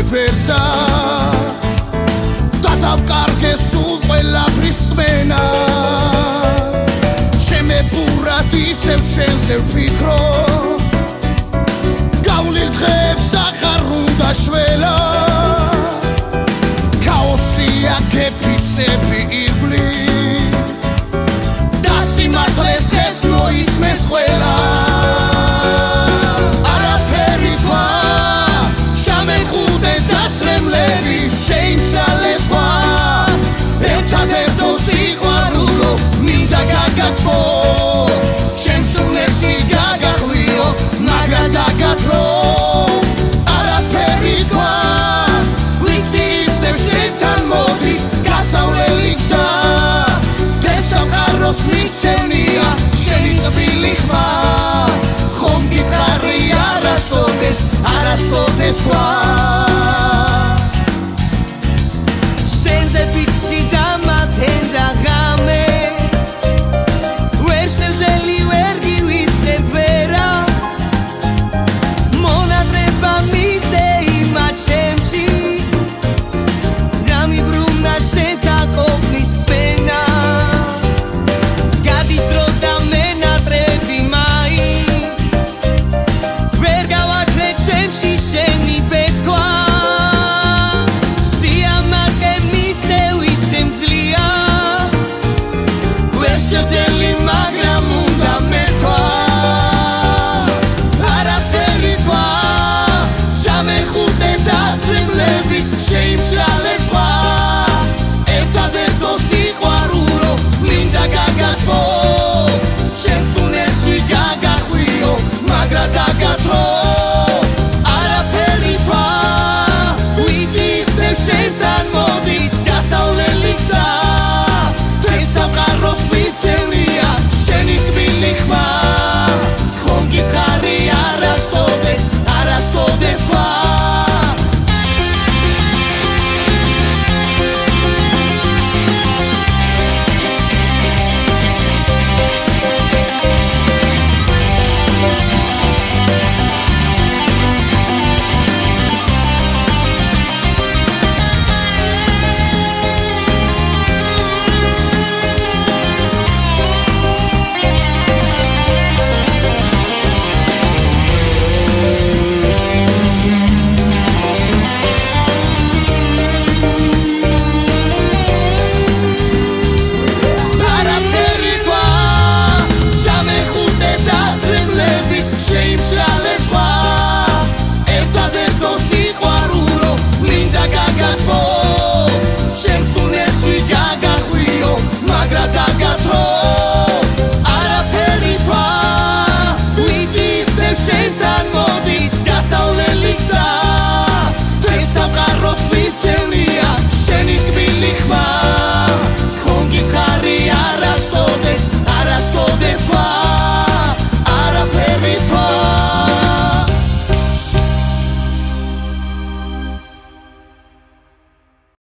ვერსა დადავკარგე სულ ყველაფრის წმენა შემებურად ისევ შენზე ვფიქრო გავლილ დღეებს აღარ უნდა შველა ქაოსია გეფიცები ირგვლივ და სიმართლეს დღეს მოისმეს ყველა არაფერი თქვა ჩამეხუდე დაცრემლები შეიმშალეს სხვა ერთადერთო სიყვარულო მინდა გაგათმო ჩემს უნებში გაგახვიო მაგრა დაგათრო არაფერი თქვა ვიცი ისევ შენთან მოდის გასავლელი გზა დესამყაროს მიჩენია შენი ტბილი ხმა ხომ გითხარი არასოდეს სხვა შენზე ფიქში დამათენ და ღამე ვერ შევძელი ვერ გივიწყებ ვერა მონადრება მისე იმათ ჩემში დამიბრუნდა შენთა ყოფნის წმენა გადის დრო და მენატრები მაინც ვერ გავაკრე ჩემში შენი ბეთქვა სიამაყე მისევ ისე მძლია ვერ შევძელი მაგრამ უნდა მეთქვა არაფერი თქვა ჩამეხუტე დაცრემლების შეიმშლა